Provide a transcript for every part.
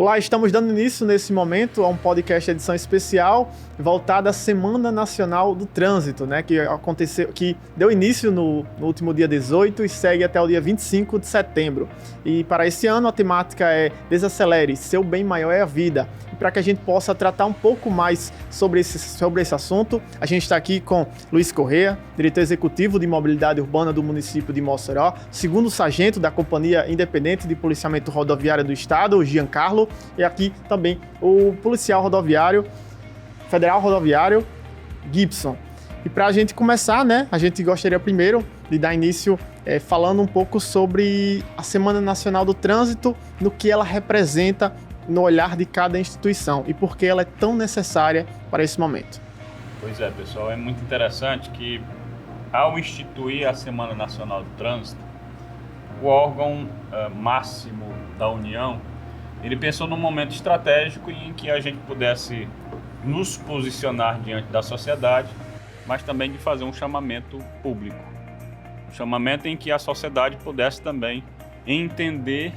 Olá, estamos dando início nesse momento a um podcast edição especial voltada à Semana Nacional do Trânsito, né, que deu início no último dia 18 e segue até o dia 25 de setembro. E para esse ano a temática é Desacelere, seu bem maior é a vida. E para que a gente possa tratar um pouco mais sobre esse assunto, a gente está aqui com Luiz Corrêa, diretor executivo de mobilidade urbana do município de Mossoró, segundo sargento da Companhia Independente de Policiamento Rodoviário do Estado, o Giancarlo, e aqui também o policial rodoviário, federal rodoviário, Gibson. E para a gente começar, né, a gente gostaria primeiro de dar início falando um pouco sobre a Semana Nacional do Trânsito, no que ela representa no olhar de cada instituição e por que ela é tão necessária para esse momento. Pois é, pessoal, é muito interessante que ao instituir a Semana Nacional do Trânsito, o órgão máximo da União, ele pensou num momento estratégico em que a gente pudesse nos posicionar diante da sociedade, mas também de fazer um chamamento público. Um chamamento em que a sociedade pudesse também entender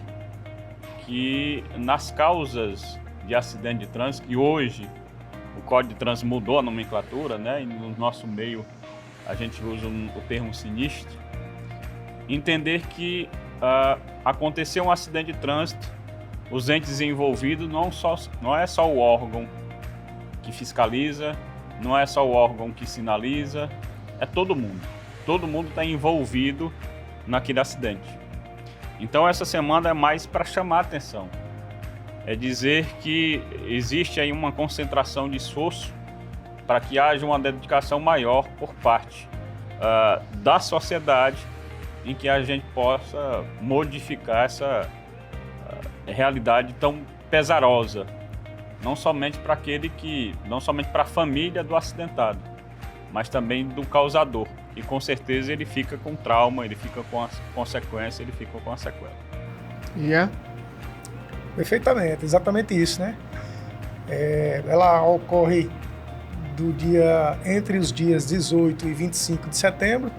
que nas causas de acidente de trânsito, que hoje o Código de Trânsito mudou a nomenclatura, né? E no nosso meio a gente usa o termo sinistro, entender que aconteceu um acidente de trânsito, os entes envolvidos não é só o órgão que fiscaliza, não é só o órgão que sinaliza, é todo mundo. Todo mundo está envolvido naquele acidente. Então essa semana é mais para chamar a atenção. É dizer que existe aí uma concentração de esforço para que haja uma dedicação maior por parte da sociedade em que a gente possa modificar essa realidade tão pesarosa, não somente para a família do acidentado, mas também do causador. E com certeza ele fica com trauma, ele fica com a consequência, ele fica com a sequela. Yeah. Perfeitamente, exatamente isso, né? Ela ocorre entre os dias 18 e 25 de setembro,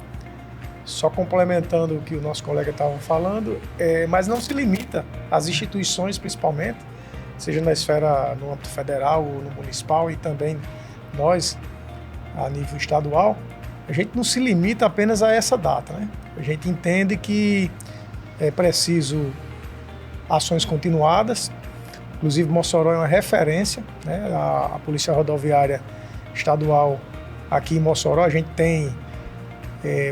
só complementando o que o nosso colega estava falando, mas não se limita às instituições principalmente, seja na esfera, no âmbito federal ou no municipal, e também nós, a nível estadual, a gente não se limita apenas a essa data, né? A gente entende que é preciso ações continuadas, inclusive Mossoró é uma referência, né? A Polícia Rodoviária Estadual aqui em Mossoró, a gente tem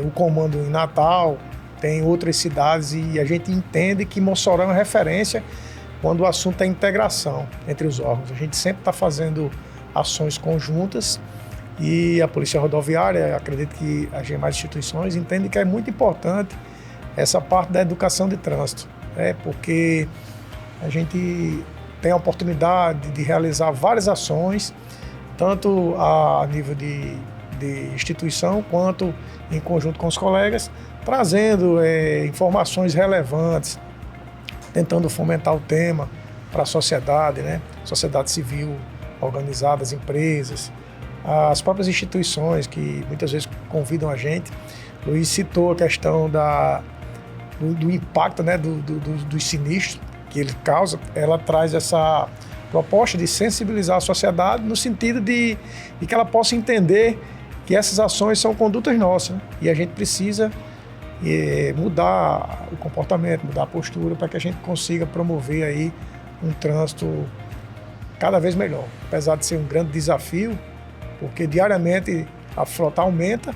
o comando em Natal, tem outras cidades, e a gente entende que Mossoró é uma referência quando o assunto é integração entre os órgãos. A gente sempre está fazendo ações conjuntas e a Polícia Rodoviária, acredito que as demais instituições entendem que é muito importante essa parte da educação de trânsito, porque a gente tem a oportunidade de realizar várias ações, tanto a nível de instituição quanto em conjunto com os colegas, trazendo informações relevantes, tentando fomentar o tema para a sociedade, né? Sociedade civil organizada, as empresas, as próprias instituições que muitas vezes convidam a gente. Luiz citou a questão do impacto, né, dos sinistros que ele causa. Ela traz essa proposta de sensibilizar a sociedade no sentido de que ela possa entender que essas ações são condutas nossas, né? E a gente precisa mudar o comportamento, mudar a postura para que a gente consiga promover aí um trânsito cada vez melhor. Apesar de ser um grande desafio, porque diariamente a frota aumenta,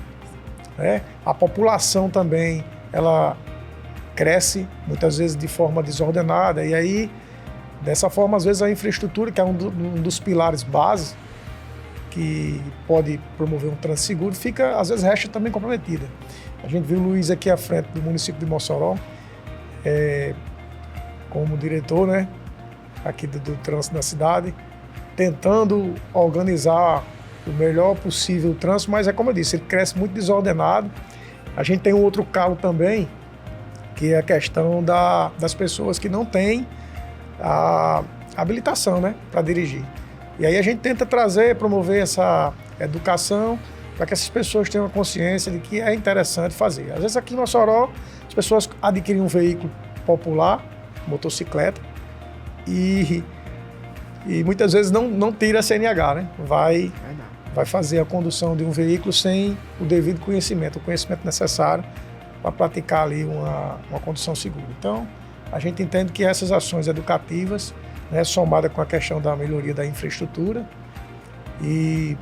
né? A população também ela cresce muitas vezes de forma desordenada, e aí dessa forma às vezes a infraestrutura, que é um dos pilares básicos que pode promover um trânsito seguro, às vezes resta também comprometida. A gente viu o Luiz aqui à frente do município de Mossoró, como diretor, né, aqui do trânsito da cidade, tentando organizar o melhor possível o trânsito, mas como eu disse, ele cresce muito desordenado. A gente tem um outro calo também, que é a questão das pessoas que não têm a habilitação, né, para dirigir. E aí a gente tenta promover essa educação para que essas pessoas tenham a consciência de que é interessante fazer. Às vezes aqui em Mossoró, as pessoas adquirem um veículo popular, motocicleta, e e muitas vezes não tira a CNH, né? Vai fazer a condução de um veículo sem o devido conhecimento, o conhecimento necessário para praticar ali uma condução segura. Então, a gente entende que essas ações educativas, né, somada com a questão da melhoria da infraestrutura e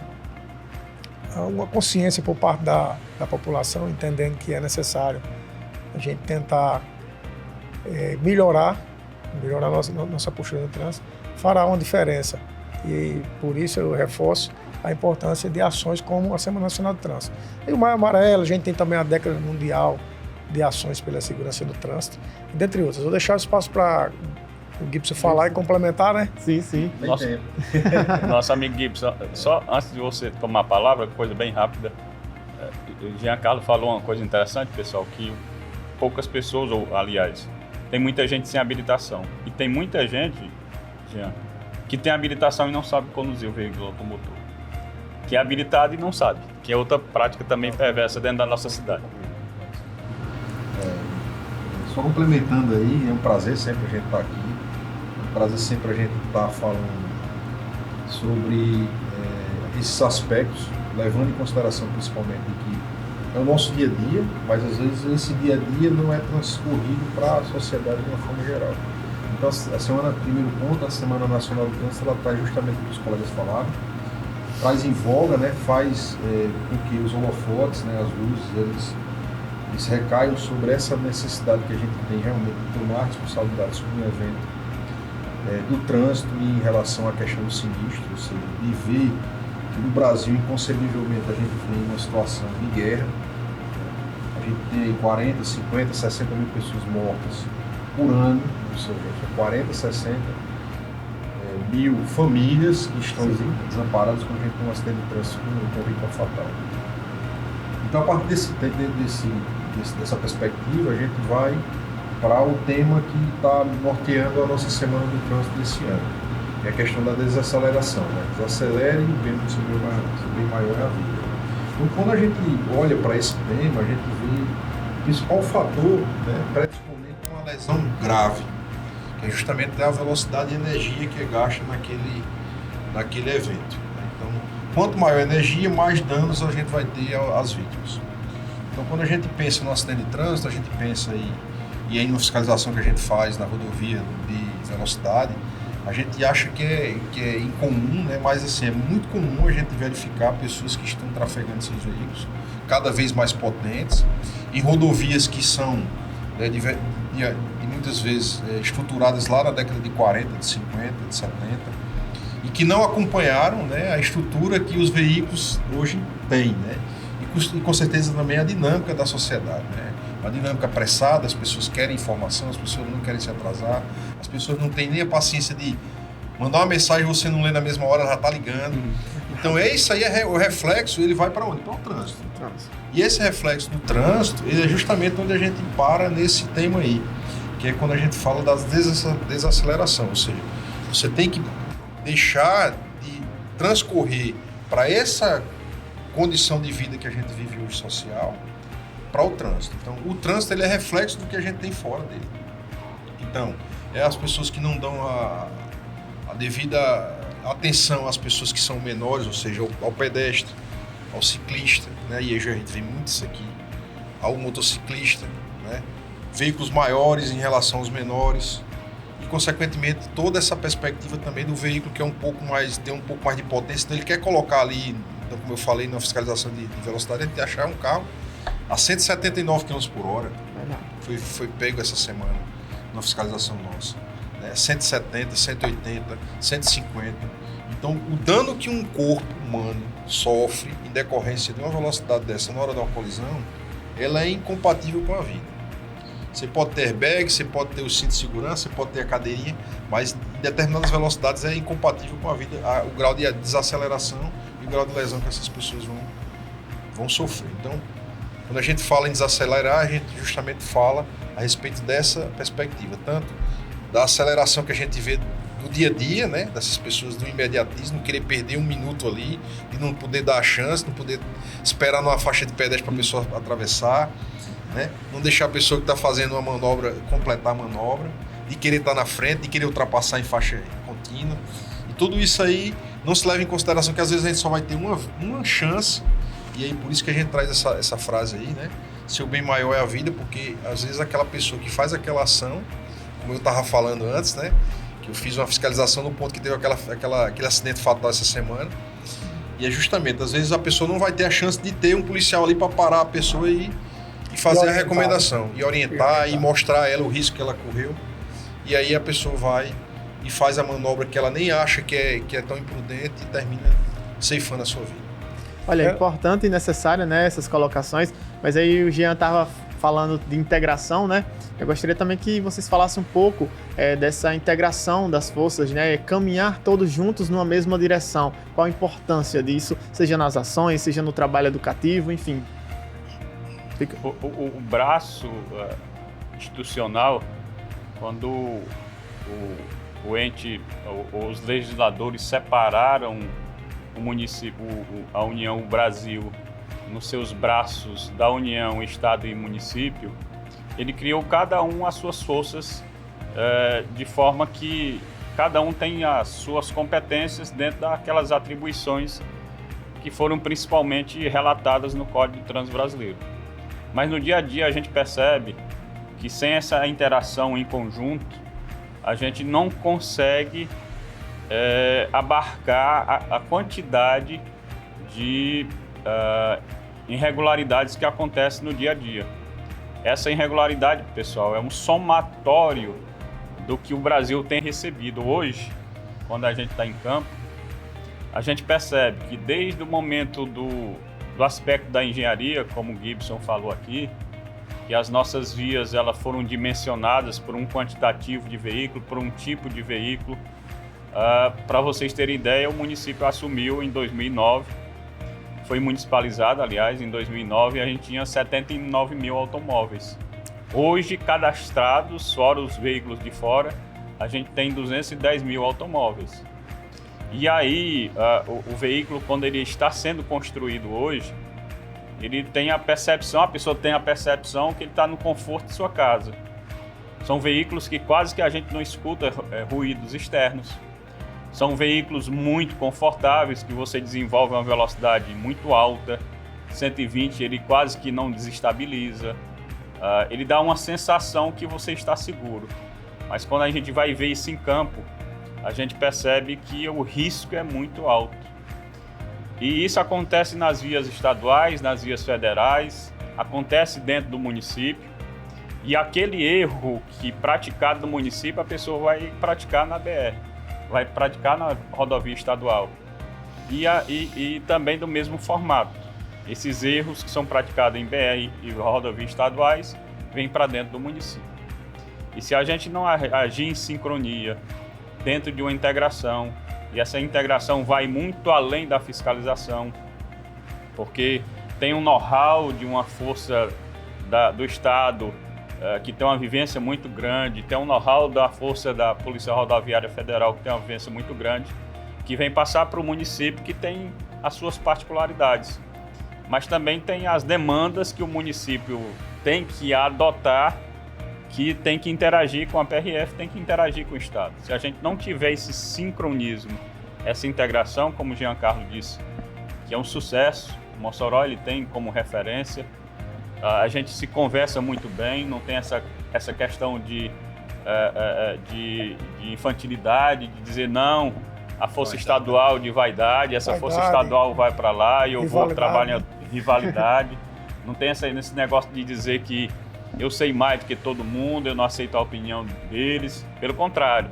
uma consciência por parte da população, entendendo que é necessário a gente tentar melhorar nossa postura no trânsito, fará uma diferença. E por isso eu reforço a importância de ações como a Semana Nacional do Trânsito. E o Maio Amarelo, a gente tem também a década mundial de ações pela segurança do trânsito, dentre outras. Vou deixar o espaço para o Gibson falar e complementar, né? Sim. Nosso amigo Gibson, só antes de você tomar a palavra, coisa bem rápida, o Giancarlo falou uma coisa interessante, pessoal, que poucas pessoas, ou aliás, tem muita gente sem habilitação. E tem muita gente, Jean, que tem habilitação e não sabe conduzir o veículo automotor. Que é habilitado e não sabe, que é outra prática também perversa dentro da nossa cidade. Só complementando aí, é um prazer sempre a gente estar aqui, é um prazer sempre a gente estar falando sobre esses aspectos, levando em consideração principalmente que é o nosso dia a dia, mas às vezes esse dia a dia não é transcorrido para a sociedade de uma forma geral. Então a semana, primeiro ponto, a Semana Nacional do Trânsito, ela traz justamente o que os colegas falaram, traz em voga, né, faz com que os holofotes, né, as luzes, eles recaiam sobre essa necessidade que a gente tem realmente de tomar responsabilidade sobre um evento do trânsito em relação à questão do sinistro, ou seja, de ver que no Brasil, inconcebivelmente, a gente tem uma situação de guerra, a gente tem 40, 50, 60 mil pessoas mortas por ano, ou seja, 40, 60 mil famílias que estão desamparadas quando a gente tem um acidente de trânsito com vítima fatal. Então, a partir dessa perspectiva, a gente vai para o tema que está norteando a nossa Semana do Trânsito desse ano, que é a questão da desaceleração, né? Desacelere e vendo que seu bem maior é a vida. Então, quando a gente olha para esse tema, a gente vê o principal fator, né, predisponente a uma lesão grave, que é justamente a velocidade e energia que é gasta naquele evento. Então, quanto maior a energia, mais danos a gente vai ter às vítimas. Então, quando a gente pensa no acidente de trânsito, a gente pensa e aí na fiscalização que a gente faz na rodovia de velocidade, a gente acha que é incomum, né? Mas assim, é muito comum a gente verificar pessoas que estão trafegando seus veículos, cada vez mais potentes, em rodovias que são de muitas vezes estruturadas lá na década de 40, de 50, de 70, e que não acompanharam, né, a estrutura que os veículos hoje têm, né? E com certeza também a dinâmica da sociedade, né? Uma dinâmica apressada, as pessoas querem informação, as pessoas não querem se atrasar, as pessoas não têm nem a paciência de mandar uma mensagem e você não lê na mesma hora, ela já está ligando. Então isso aí o reflexo, ele vai para onde? Para o trânsito. E esse reflexo do trânsito, ele é justamente onde a gente para nesse tema aí, que é quando a gente fala da desaceleração, ou seja, você tem que deixar de transcorrer para essa condição de vida que a gente vive hoje social, para o trânsito. Então, o trânsito ele é reflexo do que a gente tem fora dele. Então, é as pessoas que não dão a devida atenção às pessoas que são menores, ou seja, ao pedestre, ao ciclista, né? E aí a gente vê muito isso aqui, ao motociclista, né? Veículos maiores em relação aos menores e, consequentemente, toda essa perspectiva também do veículo que tem um pouco mais de potência, então ele quer colocar ali, então, como eu falei, na fiscalização de velocidade, a gente achar um carro a 179 km por hora. Foi pego essa semana na fiscalização nossa. 170, 180, 150. Então, o dano que um corpo humano sofre em decorrência de uma velocidade dessa na hora de uma colisão, ela é incompatível com a vida. Você pode ter airbag, você pode ter o cinto de segurança, você pode ter a cadeirinha, mas em determinadas velocidades é incompatível com a vida, o grau de desaceleração e o grau de lesão que essas pessoas vão sofrer. Então, quando a gente fala em desacelerar, a gente justamente fala a respeito dessa perspectiva, tanto da aceleração que a gente vê do dia a dia, né, dessas pessoas do imediatismo, não querer perder um minuto ali, de não poder dar a chance, não poder esperar numa faixa de pedestre para a pessoa atravessar, né, não deixar a pessoa que está fazendo uma manobra completar a manobra, de querer estar na frente, de querer ultrapassar em faixa contínua. tudo isso aí não se leva em consideração que às vezes a gente só vai ter uma chance, e aí por isso que a gente traz essa frase aí, né? Seu bem maior é a vida, porque às vezes aquela pessoa que faz aquela ação, como eu estava falando antes, né? Que eu fiz uma fiscalização no ponto que teve aquele acidente fatal essa semana, e é justamente, às vezes a pessoa não vai ter a chance de ter um policial ali para parar a pessoa e fazer a recomendação, e orientar, e mostrar a ela o risco que ela correu, e aí a pessoa vai e faz a manobra que ela nem acha que é tão imprudente e termina ceifando a sua vida. Olha, é importante e necessária, né, essas colocações, mas aí o Jean estava falando de integração, né? Eu gostaria também que vocês falassem um pouco dessa integração das forças, né? Caminhar todos juntos numa mesma direção. Qual a importância disso, seja nas ações, seja no trabalho educativo, enfim. O braço institucional, quando o ente, os legisladores separaram o município, a União, o Brasil, nos seus braços da União, Estado e município, ele criou cada um as suas forças de forma que cada um tem as suas competências dentro daquelas atribuições que foram principalmente relatadas no Código de Trânsito Brasileiro. Mas no dia a dia a gente percebe que sem essa interação em conjunto, a gente não consegue abarcar a quantidade de irregularidades que acontecem no dia a dia. Essa irregularidade, pessoal, é um somatório do que o Brasil tem recebido. Hoje, quando a gente está em campo, a gente percebe que desde o momento do aspecto da engenharia, como o Gibson falou aqui, que as nossas vias elas foram dimensionadas por um quantitativo de veículo, por um tipo de veículo. Para vocês terem ideia, o município assumiu em 2009, foi municipalizado, aliás, em 2009, a gente tinha 79 mil automóveis. Hoje, cadastrados, fora os veículos de fora, a gente tem 210 mil automóveis. E aí, o veículo, quando ele está sendo construído hoje, ele tem a percepção, a pessoa tem a percepção que ele está no conforto de sua casa. São veículos que quase que a gente não escuta ruídos externos. São veículos muito confortáveis, que você desenvolve uma velocidade muito alta. 120 ele quase que não desestabiliza. Ele dá uma sensação que você está seguro. Mas quando a gente vai ver isso em campo, a gente percebe que o risco é muito alto. E isso acontece nas vias estaduais, nas vias federais, acontece dentro do município. E aquele erro que praticado no município, a pessoa vai praticar na BR, vai praticar na rodovia estadual. E também do mesmo formato. Esses erros que são praticados em BR e rodovias estaduais vêm para dentro do município. E se a gente não agir em sincronia, dentro de uma integração, e essa integração vai muito além da fiscalização, porque tem um know-how de uma força do Estado que tem uma vivência muito grande, tem um know-how da força da Polícia Rodoviária Federal que tem uma vivência muito grande, que vem passar para o município que tem as suas particularidades. Mas também tem as demandas que o município tem que adotar, que tem que interagir com a PRF, tem que interagir com o Estado. Se a gente não tiver esse sincronismo, essa integração, como o Giancarlo disse, que é um sucesso, o Mossoró ele tem como referência, a gente se conversa muito bem, não tem essa questão de infantilidade, de dizer não, a força estadual de vaidade, força estadual vai para lá e eu vou trabalhar em rivalidade. Não tem esse negócio de dizer que eu sei mais do que todo mundo, eu não aceito a opinião deles. Pelo contrário,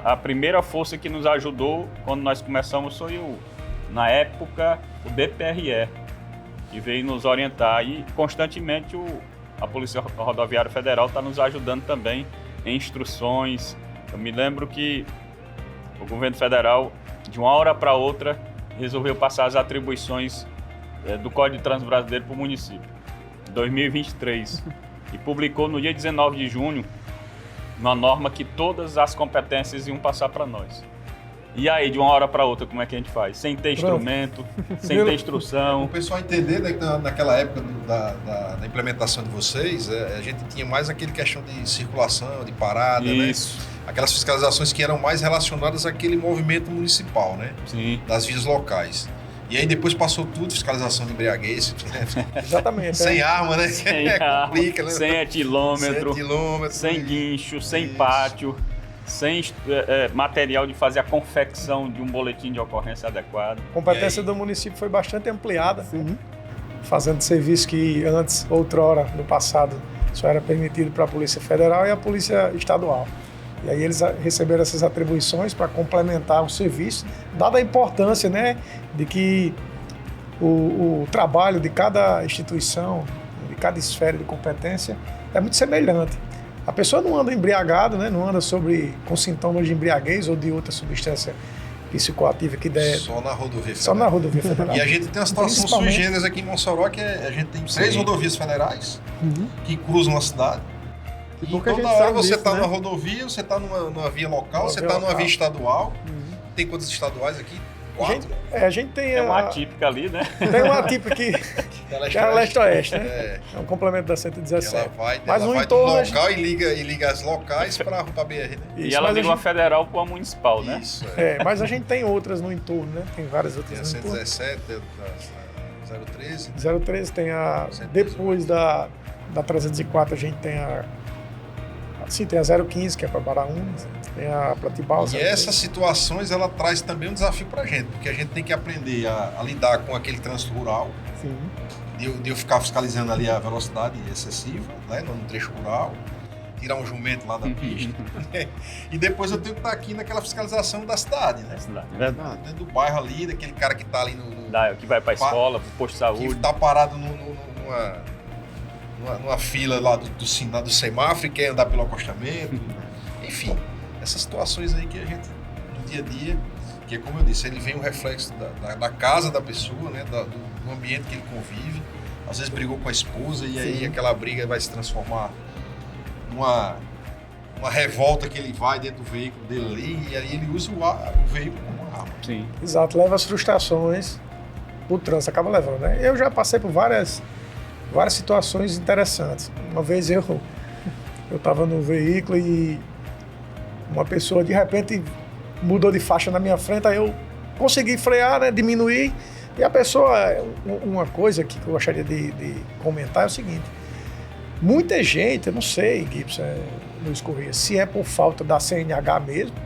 a primeira força que nos ajudou quando nós começamos foi na época, o DPRE, que veio nos orientar, e constantemente a Polícia Rodoviária Federal está nos ajudando também em instruções. Eu me lembro que o governo federal, de uma hora para outra, resolveu passar as atribuições do Código de Trânsito Brasileiro para o município, em 2023, e publicou no dia 19 de junho uma norma que todas as competências iam passar para nós. E aí, de uma hora para outra, como é que a gente faz? Sem ter instrumento, sem ter instrução. O pessoal entender, né, que naquela época da implementação de vocês, a gente tinha mais aquele questão de circulação, de parada, isso, né? aquelas fiscalizações que eram mais relacionadas àquele movimento municipal, né? Sim. Das vias locais. E aí depois passou tudo, fiscalização de embriaguez, Exatamente. sem arma, né? Sem arma, Complica, né? 100 etilômetro, 100 quilômetros. sem guincho, sem Isso. pátio, sem material de fazer a confecção de um boletim de ocorrência adequado. A competência E aí? do município foi bastante ampliada, Sim. fazendo serviço que antes, outrora, no passado, só era permitido para a Polícia Federal e a Polícia Estadual. E aí eles receberam essas atribuições para complementar o serviço, dada a importância, né, de que o trabalho de cada instituição, de cada esfera de competência é muito semelhante. A pessoa não anda embriagado, né, não anda com sintomas de embriaguez ou de outra substância psicoativa que der Só na rodovia só federal. na rodovia federal. E a gente tem uma situação sui Principalmente- generis aqui em Mossoró, que a gente tem 3 Sim. rodovias federais Uhum. que cruzam a cidade. E E pouca toda gente hora sabe você disso, está né? numa rodovia, você está numa via local, Uma você via está numa local. via estadual. Uhum. Tem quantos estaduais aqui? A 4? gente, a gente tem, É uma atípica ali, né? tem uma típica que é a leste-oeste, né? É, É um complemento da ela 117. vai, Mas ela no vai do entorno, local e liga as locais para a BR, né? E Isso, ela mas a liga uma gente- federal para uma municipal, né? Isso, é. mas a gente tem outras no entorno, né? Tem várias Tem outras a no entorno. 117, a 013. 013 tem depois da 304 a gente tem tem a 015, que é para Baraúna, tem a Pratibal. E essas situações, ela traz também um desafio para a gente, porque a gente tem que aprender a lidar com aquele trânsito rural, Sim. de eu ficar fiscalizando ali a velocidade excessiva, né, no trecho rural, tirar um jumento lá da pista. E depois eu tenho que estar aqui naquela fiscalização da cidade, né? Verdade. Dentro do bairro ali, daquele cara que está ali Que vai para a escola, para o posto de que saúde. está parado numa fila lá do semáforo e quer andar pelo acostamento. Enfim, essas situações aí que a gente, no dia a dia, que é como eu disse, ele vem um reflexo da casa da pessoa, né, do ambiente que ele convive. Às vezes brigou com a esposa e aí Sim. aquela briga vai se transformar numa revolta que ele vai dentro do veículo dele ali e aí ele usa o veículo como arma. Sim. Exato, leva as frustrações, o trânsito acaba levando, né? Eu já passei por várias situações interessantes. Uma vez eu estava no veículo e uma pessoa de repente mudou de faixa na minha frente, aí eu consegui frear, né, diminuir, e a pessoa, uma coisa que eu gostaria de comentar é o seguinte: muita gente, eu não sei, Gibson, Luiz Corrêa, se é por falta da CNH mesmo,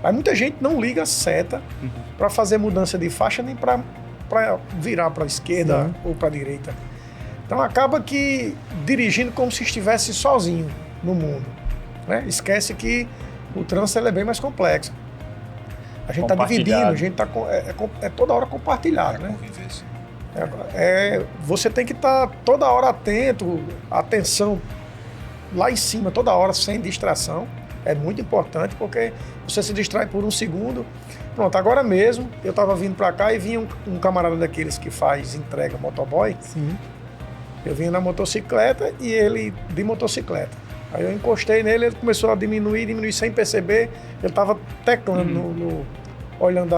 mas muita gente não liga a seta para fazer mudança de faixa nem para virar para a esquerda Sim. ou para a direita. Então acaba que dirigindo como se estivesse sozinho no mundo, né? Esquece que o trânsito ele é bem mais complexo. A gente está dividindo, a gente está é toda hora compartilhado, né? Convivência. Você tem que estar toda hora atento, atenção lá em cima, toda hora, sem distração. É muito importante, porque você se distrai por um segundo. Pronto, agora mesmo, eu estava vindo para cá e vinha um camarada daqueles que faz entrega motoboy. Sim. Eu vinha na motocicleta e ele de motocicleta. Aí eu encostei nele, ele começou a diminuir sem perceber. Ele estava teclando, olhando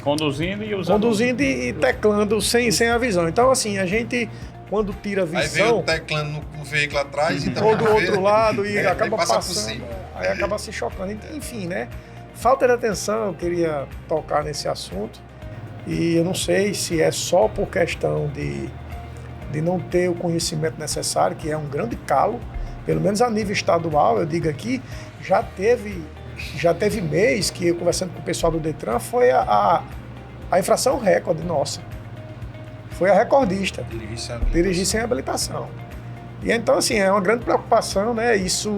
Conduzindo e usando. conduzindo e teclando sem a visão. Então, assim, a gente, quando tira a Aí vem visão, o teclando no veículo atrás e ou também do outro lado e tem acaba que passar por passando, cima. aí acaba se chocando. Enfim, né? Falta de atenção, eu queria tocar nesse assunto. E eu não sei se é só por questão de não ter o conhecimento necessário, que é um grande calo, pelo menos a nível estadual, eu digo aqui, já teve mês que eu conversando com o pessoal do Detran, foi a infração recorde nossa. Foi a recordista, dirigir sem habilitação. E então, assim, é uma grande preocupação, né? Isso,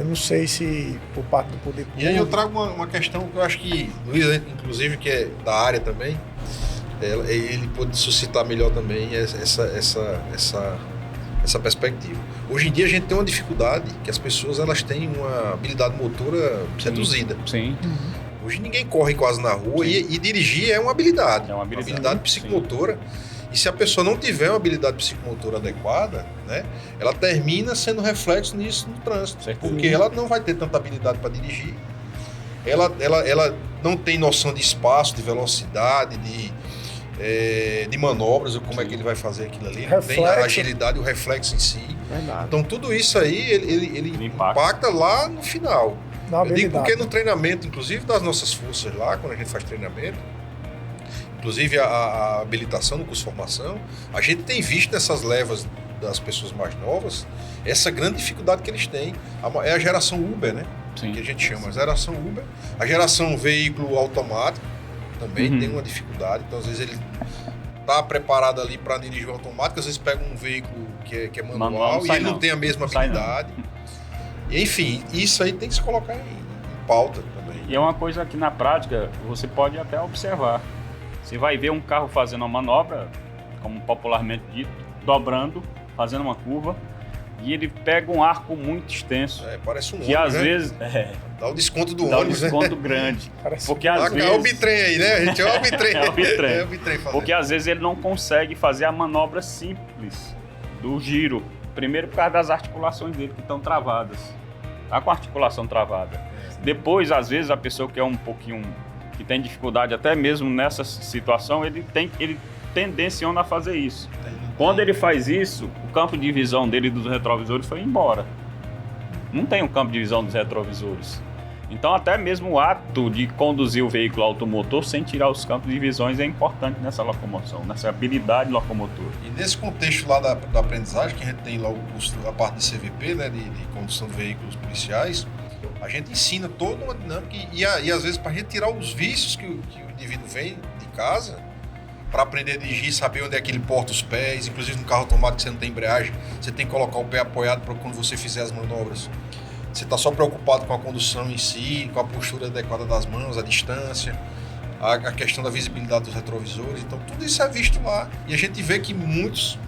não sei se por parte do poder público. E aí eu trago uma questão que eu acho que Luiz, inclusive, que é da área também, ele pode suscitar melhor também essa perspectiva. Hoje em dia a gente tem uma dificuldade que as pessoas elas têm uma habilidade motora reduzida. Sim. Hoje ninguém corre quase na rua e dirigir é uma habilidade. É uma habilidade, psicomotora. E se a pessoa não tiver uma habilidade psicomotora adequada, né, ela termina sendo reflexo nisso no trânsito. Certo. Porque ela não vai ter tanta habilidade para dirigir. Ela não tem noção de espaço, de velocidade, de manobras, ou como é que ele vai fazer aquilo ali. Não tem a agilidade, o reflexo em si. Verdade. Então tudo isso aí, ele impacta lá no final. Eu digo porque no treinamento, inclusive das nossas forças lá, quando a gente faz treinamento, inclusive a habilitação no curso de formação, a gente tem visto nessas levas das pessoas mais novas, essa grande dificuldade que eles têm. É a geração Uber, né? Sim. Que a gente chama, a geração Uber. A geração veículo automático também tem uma dificuldade. Então, às vezes, ele está preparado ali para dirigir o automático, às vezes pega um veículo que é manual e ele não tem a mesma habilidade. E, enfim, isso aí tem que se colocar em pauta também. E é uma coisa que na prática você pode até observar. Você vai ver um carro fazendo uma manobra, como popularmente dito, dobrando, fazendo uma curva, e ele pega um arco muito extenso. Parece um que ônibus, às né? vezes dá o desconto do dá ônibus, um desconto grande. Porque é às vezes o bitrem aí, né? A gente é o bitrem. é o bitrem. É o bitrem fazendo. Porque às vezes ele não consegue fazer a manobra simples do giro. Primeiro por causa das articulações dele que estão travadas. Tá com a articulação travada. Depois, às vezes, a pessoa que é um pouquinho que tem dificuldade até mesmo nessa situação, ele tendenciona a fazer isso. Quando ele faz isso, o campo de visão dele dos retrovisores foi embora. Não tem um campo de visão dos retrovisores. Então, até mesmo o ato de conduzir o veículo automotor sem tirar os campos de visões é importante nessa locomoção, nessa habilidade locomotora. E nesse contexto lá da aprendizagem, que a gente tem lá a parte de CVP, né, de condução de veículos policiais, a gente ensina toda uma dinâmica e às vezes, para a gente tirar os vícios que o indivíduo vem de casa, para aprender a dirigir, saber onde é que ele porta os pés, inclusive no carro automático você não tem embreagem, você tem que colocar o pé apoiado para quando você fizer as manobras. Você está só preocupado com a condução em si, com a postura adequada das mãos, a distância, a questão da visibilidade dos retrovisores. Então, tudo isso é visto lá. E a gente vê que muitos,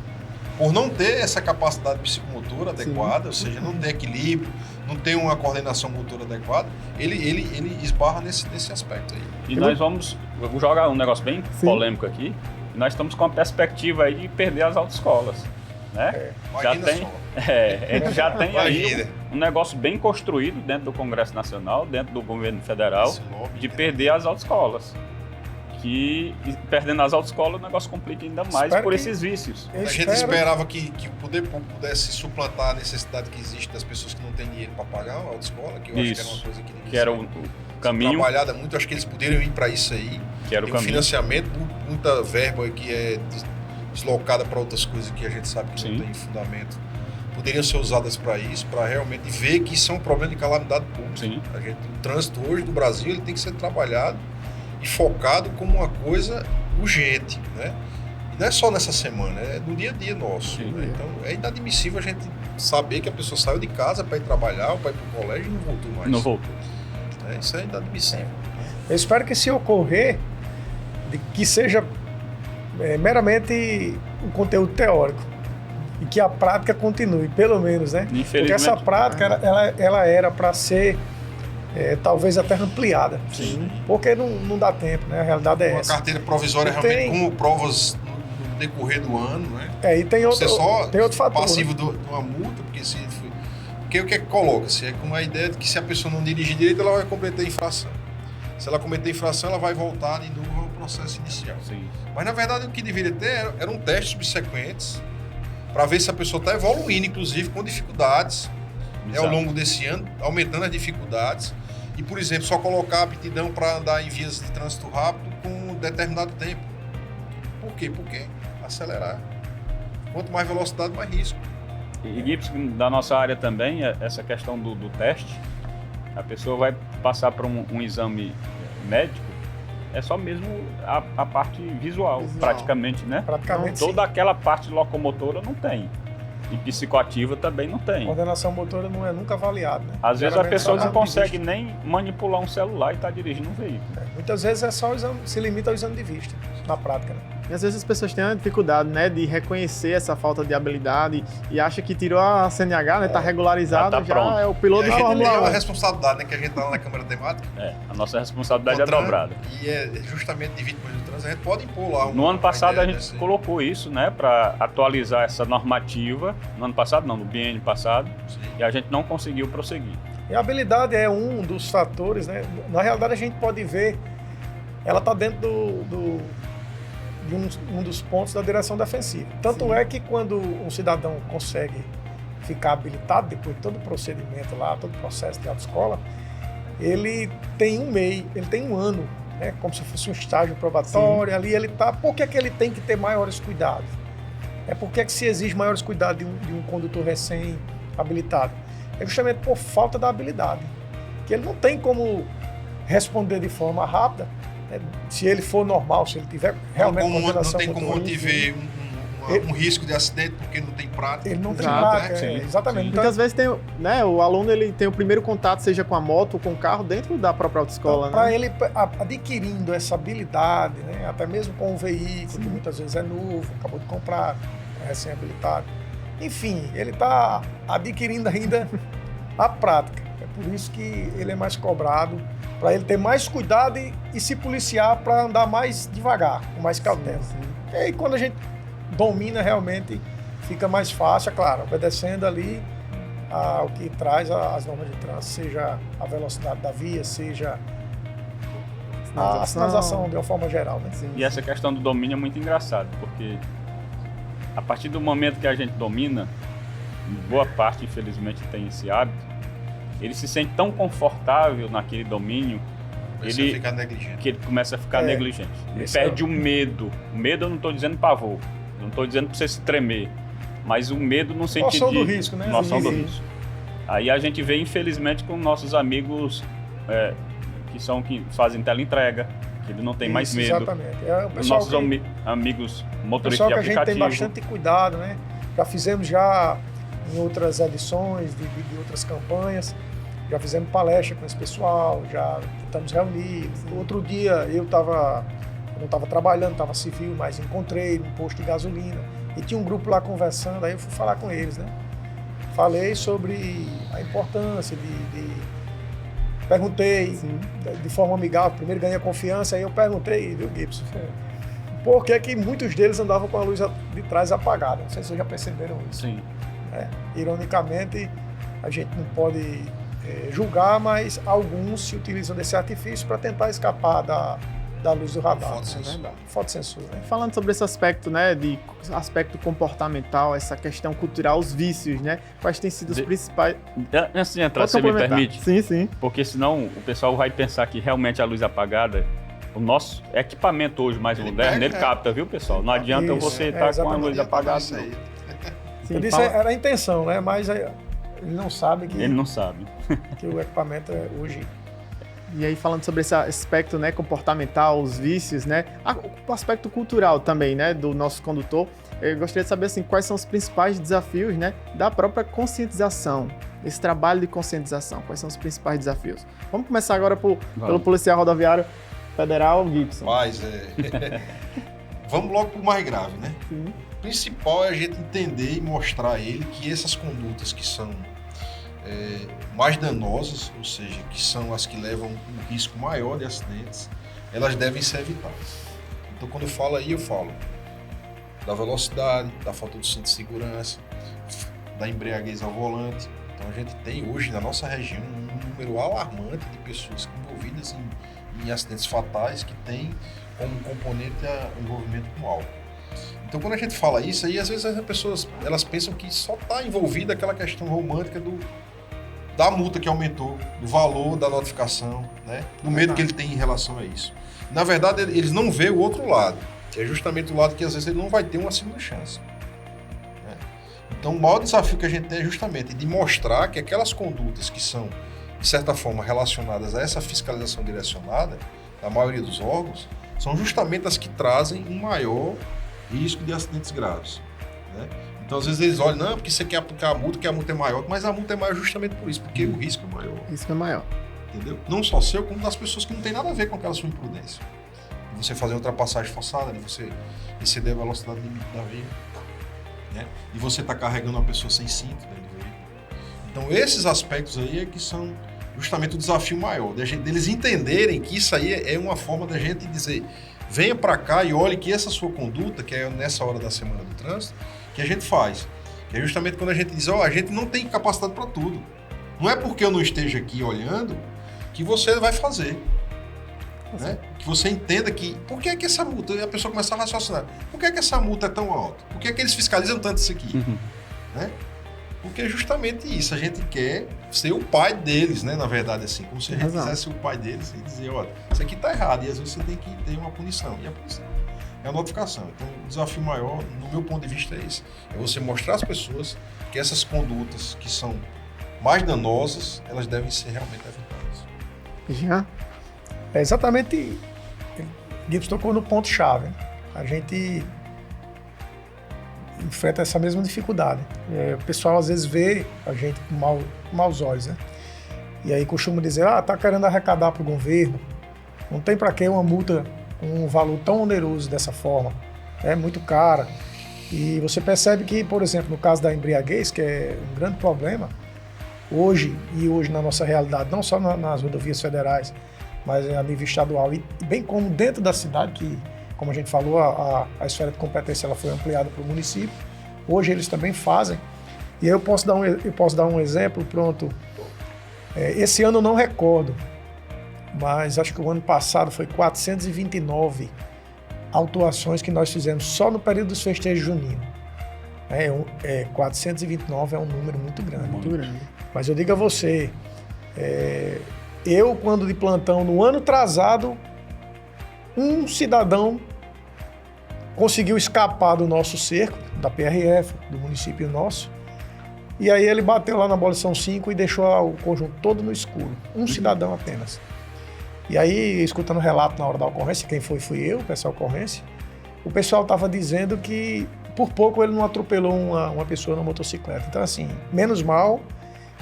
por não ter essa capacidade psicomotora adequada, ou seja, não ter equilíbrio, não ter uma coordenação motora adequada, ele esbarra nesse aspecto aí. E nós vamos jogar um negócio bem polêmico aqui. Nós estamos com a perspectiva aí de perder as autoescolas. Né? Já tem aí um negócio bem construído dentro do Congresso Nacional, dentro do governo federal, de perder as autoescolas. Que perdendo as autoescolas o negócio complica ainda mais por esses vícios. A gente esperava que o poder público pudesse suplantar a necessidade que existe das pessoas que não têm dinheiro para pagar a autoescola, que eu acho que era uma coisa que era o caminho trabalhada muito, acho que eles poderiam ir para isso aí. Que era o caminho. Financiamento, muita verba que é deslocada para outras coisas que a gente sabe que não tem fundamento, poderiam ser usadas para isso, para realmente ver que isso é um problema de calamidade pública. O trânsito hoje do Brasil ele tem que ser trabalhado e focado como uma coisa urgente, né? E não é só nessa semana, é no dia a dia nosso. Né? Então é inadmissível a gente saber que a pessoa saiu de casa para ir trabalhar ou para ir para o colégio e não voltou mais. Não voltou. Isso é inadmissível. Eu espero que, se ocorrer, que seja meramente um conteúdo teórico e que a prática continue, pelo menos, né? Porque essa prática ela era para ser talvez até ampliada. Sim. Porque não dá tempo, né? A realidade é essa. Uma carteira provisória realmente como provas no decorrer do ano, né? E tem outro fator. Passivo de uma multa, porque porque o que é que coloca-se? É com a ideia de que se a pessoa não dirigir direito, ela vai cometer infração. Se ela cometer infração, ela vai voltar de novo ao processo inicial. Sim. Mas, na verdade, o que deveria ter eram testes subsequentes para ver se a pessoa está evoluindo, inclusive com dificuldades ao longo desse ano, aumentando as dificuldades. E, por exemplo, só colocar a aptidão para andar em vias de trânsito rápido com um determinado tempo. Por quê? Porque acelerar. Quanto mais velocidade, mais risco. E, Gibson, da nossa área também, essa questão do teste, a pessoa vai passar por um exame médico, é só mesmo a parte visual, praticamente, né? Praticamente, toda aquela parte locomotora não tem. E psicoativa também não tem. Coordenação motora não é nunca avaliada, né? Às vezes a pessoa não consegue nem manipular um celular e está dirigindo um veículo. Muitas vezes é só o exame, se limita ao exame de vista, na prática, né? E às vezes as pessoas têm a dificuldade, né, de reconhecer essa falta de habilidade e acha que tirou a CNH, né, tá regularizado, já é o piloto de Fórmula 1. É uma responsabilidade, né, que a gente tá lá na Câmara Temática. A nossa responsabilidade é dobrada. E é justamente de vítimas do trânsito, a gente pode impor lá. No ano passado a gente colocou isso, né, para atualizar essa normativa. No ano passado não, no biênio passado. Sim. E a gente não conseguiu prosseguir. E a habilidade é um dos fatores, né? Na realidade a gente pode ver, ela tá dentro do um dos pontos da direção defensiva. Tanto é que quando um cidadão consegue ficar habilitado, depois de todo o procedimento lá, todo o processo de autoescola, ele tem um mês, ele tem um ano, né, como se fosse um estágio probatório. Sim. Ali ele está. Por que ele tem que ter maiores cuidados? Por que se exige maiores cuidados de um condutor recém-habilitado? É justamente por falta da habilidade. Que ele não tem como responder de forma rápida, né, se ele for normal, se ele tiver realmente não tem como antever um risco de acidente porque não tem prática. Ele não tem prática, exatamente. Então, muitas vezes tem, né, o aluno ele tem o primeiro contato, seja com a moto ou com o carro, dentro da própria autoescola. Então, para ele adquirindo essa habilidade, né, até mesmo com um veículo, que muitas vezes é novo, acabou de comprar, é recém-habilitado. Enfim, ele está adquirindo ainda a prática. É por isso que ele é mais cobrado, para ele ter mais cuidado e se policiar para andar mais devagar, com mais cautela. E aí, quando a gente domina, realmente fica mais fácil, é claro, obedecendo ali ao que traz as normas de trânsito, seja a velocidade da via, seja a sinalização de uma forma geral. Né? E essa questão do domínio é muito engraçado, porque a partir do momento que a gente domina, boa parte, infelizmente, tem esse hábito, ele se sente tão confortável naquele domínio que ele começa a ficar negligente. Ele perde o medo. O medo, eu não estou dizendo pavor, não estou dizendo para você se tremer, mas o medo no sentido noção do risco, né? Noção do risco. Aí a gente vê, infelizmente, com nossos amigos que fazem teleentrega, que ele não tem mais medo. Exatamente. Os nossos amigos motoristas de aplicativo. Que a gente tem bastante cuidado, né? Já fizemos em outras edições de outras campanhas, já fizemos palestra com esse pessoal, já estamos reunidos. Outro dia eu não estava trabalhando, estava civil, mas encontrei no posto de gasolina e tinha um grupo lá conversando, aí eu fui falar com eles, né? Falei sobre a importância perguntei de forma amigável, primeiro ganhei a confiança, aí eu perguntei, viu, Gibson, por que muitos deles andavam com a luz de trás apagada? Não sei se vocês já perceberam isso. Sim. Ironicamente, a gente não pode julgar, mas alguns se utilizam desse artifício para tentar escapar da luz do radar. Fotossensor. Né? Falando sobre esse aspecto, né, de aspecto comportamental, essa questão cultural, os vícios, né? Quais têm sido os principais... Antes de entrar, você me permite? Sim. Porque senão o pessoal vai pensar que realmente a luz apagada, o nosso equipamento hoje mais moderno, ele capta, viu, pessoal? Não adianta você estar com a luz apagada. Sim, isso era a intenção, né? Mas ele não sabe que... Ele não sabe. Que o equipamento hoje... E aí, falando sobre esse aspecto, né, comportamental, os vícios, né, o aspecto cultural também, né, do nosso condutor, eu gostaria de saber, assim, quais são os principais desafios, né, da própria conscientização, esse trabalho de conscientização, quais são os principais desafios. Vamos começar agora pelo policial rodoviário federal, Gibson. Vamos logo para o mais grave, né? Sim. O principal é a gente entender e mostrar a ele que essas condutas que são mais danosas, ou seja, que são as que levam um risco maior de acidentes, elas devem ser evitadas. Então, quando eu falo aí, eu falo da velocidade, da falta de cinto de segurança, da embriaguez ao volante. Então, a gente tem hoje na nossa região um número alarmante de pessoas envolvidas em acidentes fatais que tem como componente o envolvimento com álcool. Então, quando a gente fala isso, aí às vezes as pessoas elas pensam que só está envolvida aquela questão romântica da multa que aumentou, do valor da notificação, né? Do medo que ele tem em relação a isso. Na verdade, eles não veem o outro lado, que é justamente o lado que às vezes ele não vai ter uma segunda chance. Né? Então, o maior desafio que a gente tem é justamente de mostrar que aquelas condutas que são, de certa forma, relacionadas a essa fiscalização direcionada, da maioria dos órgãos, são justamente as que trazem um maior risco de acidentes graves. Né? Então, às vezes eles olham, não, porque você quer aplicar a multa, que a multa é maior, mas a multa é maior justamente por isso, porque o risco é maior. O risco é maior. Entendeu? Não só seu, como das pessoas que não tem nada a ver com aquela sua imprudência. De você fazer ultrapassagem forçada, de você exceder a velocidade limite da via, né? E você está carregando uma pessoa sem cinto dentro do veículo. Então, esses aspectos aí é que são justamente o desafio maior, deles entenderem que isso aí é uma forma da gente dizer, venha para cá e olhe que essa sua conduta, que é nessa hora da semana do trânsito, que a gente faz. Que é justamente quando a gente diz, a gente não tem capacidade para tudo. Não é porque eu não esteja aqui olhando que você vai fazer. né? Que você entenda que, por que é que essa multa, e a pessoa começa a raciocinar, por que é que essa multa é tão alta? Por que é que eles fiscalizam tanto isso aqui? Né? Porque é justamente isso, a gente quer ser o pai deles, né? Na verdade, assim, como se a gente quisesse ser o pai deles e dizer, olha, isso aqui tá errado, e às vezes você tem que ter uma punição, e a punição é a notificação. Então, o desafio maior, no meu ponto de vista, é esse, é você mostrar às pessoas que essas condutas que são mais danosas, elas devem ser realmente evitadas. Já? É exatamente, Gibbs tocou no ponto-chave. A gente enfrenta essa mesma dificuldade. O pessoal às vezes vê a gente com maus olhos, né? E aí costuma dizer, tá querendo arrecadar para o governo, não tem para que uma multa com um valor tão oneroso dessa forma, é muito cara. E você percebe que, por exemplo, no caso da embriaguez, que é um grande problema, hoje na nossa realidade, não só nas rodovias federais, mas a nível estadual e bem como dentro da cidade, que, como a gente falou, a esfera de competência ela foi ampliada para o município. Hoje eles também fazem. E aí eu posso dar um exemplo, pronto. Esse ano eu não recordo, mas acho que o ano passado foi 429 autuações que nós fizemos só no período dos festejos juninos. 429 é um número muito grande. Muito grande. Mas eu digo a você, eu, quando de plantão, no ano atrasado, um cidadão conseguiu escapar do nosso cerco, da PRF, do município nosso, e aí ele bateu lá na abolição 5 e deixou o conjunto todo no escuro. Um cidadão apenas. E aí, escutando o relato na hora da ocorrência, quem foi fui eu, o pessoal da ocorrência, o pessoal estava dizendo que por pouco ele não atropelou uma pessoa na motocicleta. Então assim, menos mal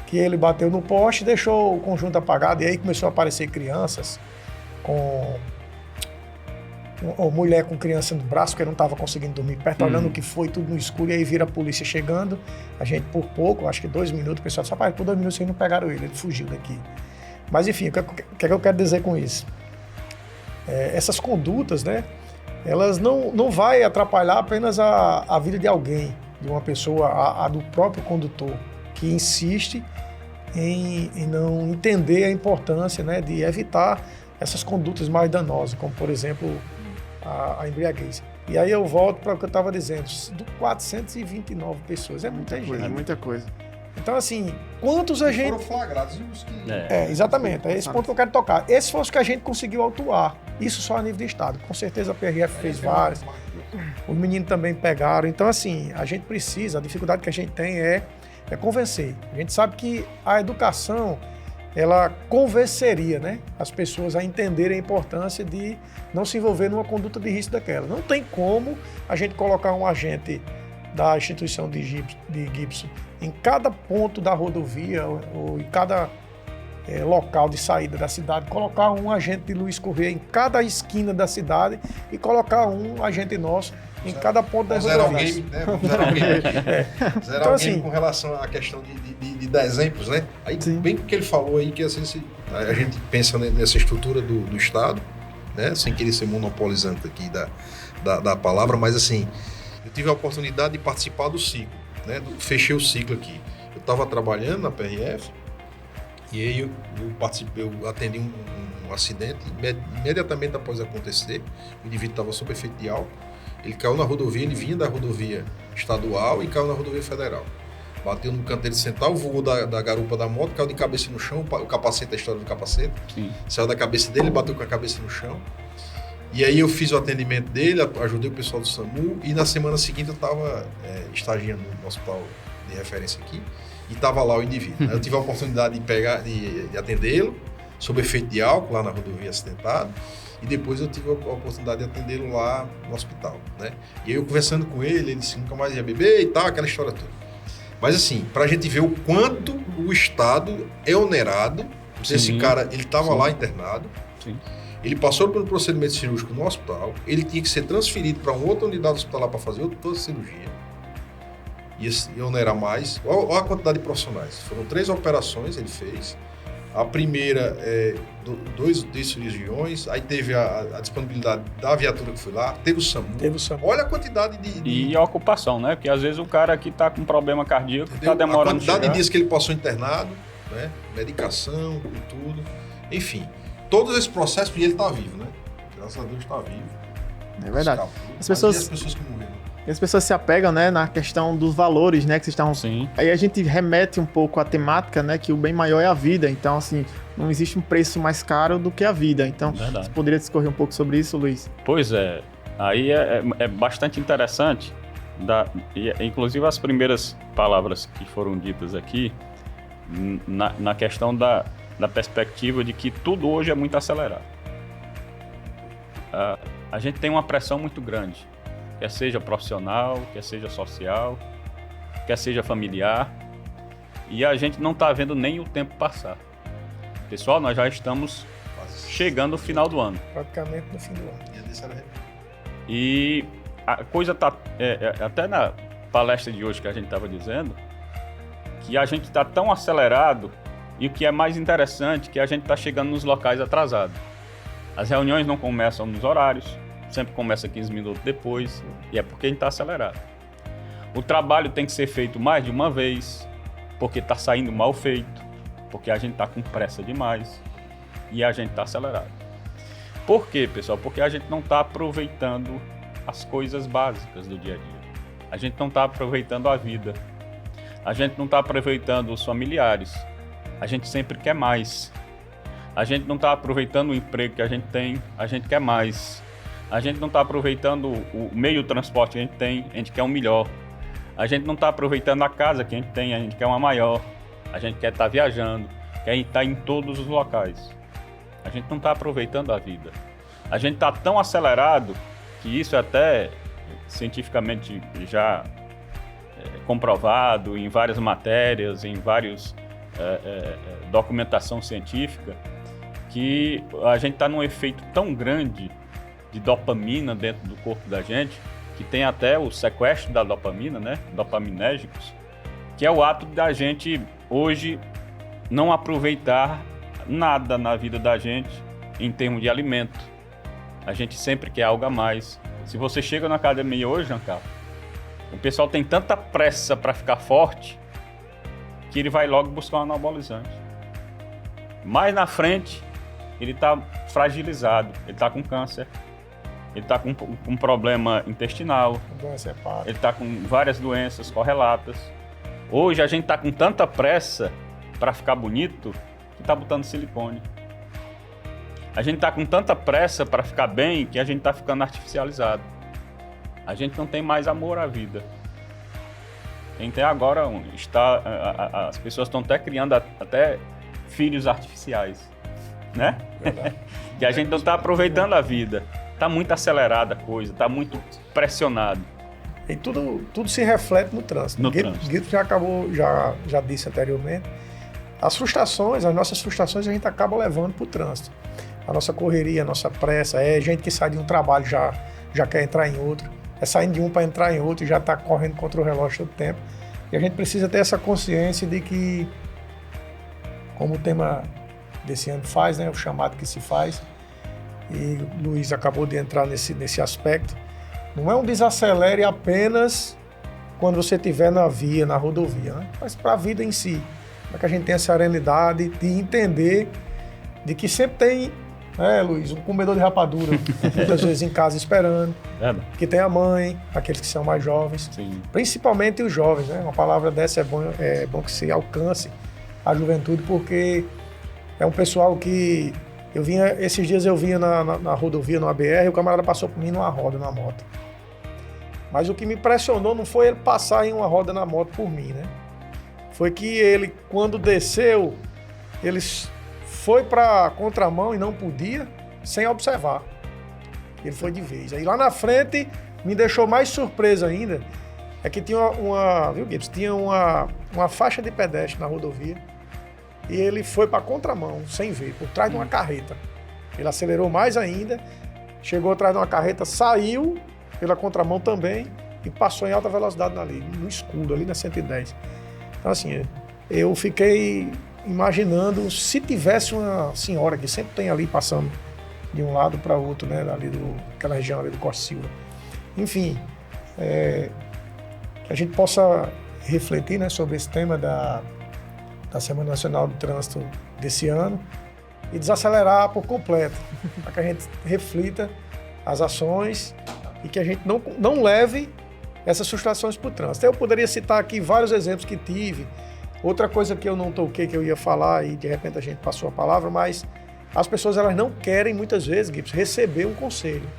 que ele bateu no poste e deixou o conjunto apagado, e aí começou a aparecer crianças ou mulher com criança no braço, que não estava conseguindo dormir perto, olhando o que foi, tudo no escuro, e aí vira a polícia chegando, a gente por pouco, acho que 2 minutos, o pessoal disse, rapaz, por 2 minutos vocês não pegaram ele fugiu daqui. Mas enfim, o que é que eu quero dizer com isso? Essas condutas, né, elas não vai atrapalhar apenas a vida de alguém, de uma pessoa, a do próprio condutor, que insiste em não entender a importância, né, de evitar essas condutas mais danosas, como por exemplo a embriaguez. E aí eu volto para o que eu estava dizendo, 429 pessoas, é muita gente. É muita coisa. Então assim, quantos a gente... Foram flagrados e os que... exatamente, é esse ponto que eu quero tocar. Esse foi os que a gente conseguiu autuar, isso só a nível de estado. Com certeza a PRF fez vários, os meninos também pegaram. Então assim, a gente precisa, a dificuldade que a gente tem é convencer. A gente sabe que a educação, ela convenceria, né, as pessoas a entenderem a importância de não se envolver numa conduta de risco daquela. Não tem como a gente colocar um agente da instituição de Gibson em cada ponto da rodovia ou em cada local de saída da cidade, colocar um agente de luz correr em cada esquina da cidade e colocar um agente nosso em cada ponto da rodovia. Zerar o game, né? Zerar Então, o game assim, com relação à questão de dar exemplos, né? Aí, sim, bem que ele falou aí, que assim, a gente pensa nessa estrutura do Estado, né? Sem querer ser monopolizante aqui da palavra, mas assim, eu tive a oportunidade de participar do ciclo, né? Fechei o ciclo aqui. Eu estava trabalhando na PRF e aí eu atendi um acidente. Imediatamente após acontecer, o indivíduo estava sob efeito de álcool. Ele caiu na rodovia, ele vinha da rodovia estadual e caiu na rodovia federal. Bateu no canteiro central, voou da garupa da moto, caiu de cabeça no chão, o capacete, a história do capacete. Sim. Saiu da cabeça dele, bateu com a cabeça no chão. E aí eu fiz o atendimento dele, ajudei o pessoal do SAMU, e na semana seguinte eu estava estagiando no hospital de referência aqui, e estava lá o indivíduo. Aí eu tive a oportunidade de atendê-lo, sob efeito de álcool, lá na rodovia acidentado, e depois eu tive a oportunidade de atendê-lo lá no hospital, né? E aí eu conversando com ele, ele disse que nunca mais ia beber e tal, aquela história toda. Mas assim, para a gente ver o quanto o Estado é onerado, esse cara, ele estava lá internado, ele passou pelo procedimento cirúrgico no hospital, ele tinha que ser transferido para uma outra unidade hospitalar para fazer outra cirurgia, e onerar mais. Olha a quantidade de profissionais, foram 3 operações ele fez. A primeira, 2 cirurgiões, aí teve a disponibilidade da viatura que foi lá, teve o SAMU. Olha a quantidade E a ocupação, né? Porque às vezes o cara que está com problema cardíaco está demorando a chegar. A quantidade de dias que ele passou internado, né? Medicação e tudo. Enfim, todo esse processo, e ele está vivo, né? Graças a Deus está vivo. É verdade. Escapou. As pessoas- Mas e as pessoas que morreram? E as pessoas se apegam, né, na questão dos valores, né, que vocês estavam... Sim. Aí a gente remete um pouco à temática, né, que o bem maior é a vida. Então, assim, não existe um preço mais caro do que a vida. Então, Verdade. você poderia discorrer um pouco sobre isso, Luiz? Pois é, aí é bastante interessante, inclusive as primeiras palavras que foram ditas aqui, na questão da perspectiva de que tudo hoje é muito acelerado. A gente tem uma pressão muito grande, quer seja profissional, quer seja social, quer seja familiar, e a gente não está vendo nem o tempo passar. Pessoal, nós já estamos chegando ao final do ano. Praticamente no fim do ano. Dia desse era arrepio. E a coisa tá até na palestra de hoje que a gente estava dizendo que a gente está tão acelerado e o que é mais interessante que a gente está chegando nos locais atrasados. As reuniões não começam nos horários, sempre começa 15 minutos depois e é porque a gente está acelerado. O trabalho tem que ser feito mais de uma vez porque está saindo mal feito, porque a gente está com pressa demais e a gente está acelerado. Por quê, pessoal? Porque a gente não está aproveitando as coisas básicas do dia a dia. A gente não está aproveitando a vida. A gente não está aproveitando os familiares. A gente sempre quer mais. A gente não está aproveitando o emprego que a gente tem. A gente quer mais. A gente não está aproveitando o meio de transporte que a gente tem. A gente quer um melhor. A gente não está aproveitando a casa que a gente tem. A gente quer uma maior. A gente quer estar viajando. Quer estar em todos os locais. A gente não está aproveitando a vida. A gente está tão acelerado que isso é até cientificamente já comprovado em várias matérias, em vários documentação científica, que a gente está num efeito tão grande de dopamina dentro do corpo da gente, que tem até o sequestro da dopamina, né? Dopaminérgicos, que é o ato da gente hoje não aproveitar nada na vida da gente em termos de alimento. A gente sempre quer algo a mais. Se você chega na academia hoje, Giancarlo, o pessoal tem tanta pressa para ficar forte que ele vai logo buscar um anabolizante. Mais na frente, ele está fragilizado, ele está com câncer, ele está com um problema intestinal, Doença hepática. ele está com várias doenças correlatas. Hoje a gente está com tanta pressa para ficar bonito que está botando silicone. A gente está com tanta pressa para ficar bem que a gente está ficando artificializado. A gente não tem mais amor à vida. Tem agora, as pessoas estão até criando até filhos artificiais, né? Que a gente não está aproveitando a vida. Está muito acelerada a coisa, está muito pressionado. E tudo se reflete no trânsito. No Guido trânsito. já disse anteriormente. As nossas frustrações a gente acaba levando para o trânsito. A nossa correria, a nossa pressa, é gente que sai de um trabalho já quer entrar em outro, é saindo de um para entrar em outro e já está correndo contra o relógio todo tempo. E a gente precisa ter essa consciência de que, como o tema desse ano faz, né, o chamado que se faz, e o Luiz acabou de entrar nesse aspecto, não é um desacelere apenas quando você estiver na via, na rodovia, né? Mas para a vida em si, para que a gente tenha a serenidade de entender de que sempre tem, né, Luiz, um comedor de rapadura, muitas vezes em casa esperando, que tem a mãe, aqueles que são mais jovens, Sim. principalmente os jovens, né? Uma palavra dessa é bom que se alcance a juventude, porque é um pessoal que esses dias eu vinha na rodovia, no ABR, e o camarada passou por mim numa roda na moto. Mas o que me impressionou não foi ele passar em uma roda na moto por mim, né? Foi que ele, quando desceu, ele foi para contramão e não podia, sem observar. Ele foi de vez. Aí lá na frente, me deixou mais surpreso ainda, é que tinha viu, Gibbs? Tinha uma faixa de pedestre na rodovia e ele foi para contramão, sem ver, por trás de uma carreta. Ele acelerou mais ainda, chegou atrás de uma carreta, saiu pela contramão também e passou em alta velocidade ali, no escuro, ali na 110. Então, assim, eu fiquei imaginando se tivesse uma senhora que sempre tem ali passando de um lado para outro, né, ali aquela região ali do Costa Silva. Enfim, que a gente possa refletir, né, sobre esse tema da Semana Nacional do Trânsito desse ano e desacelerar por completo, para que a gente reflita as ações e que a gente não leve essas frustrações para o trânsito. Eu poderia citar aqui vários exemplos que tive. Outra coisa que eu não toquei, que eu ia falar e de repente a gente passou a palavra, mas as pessoas elas não querem muitas vezes, Gibson, receber um conselho.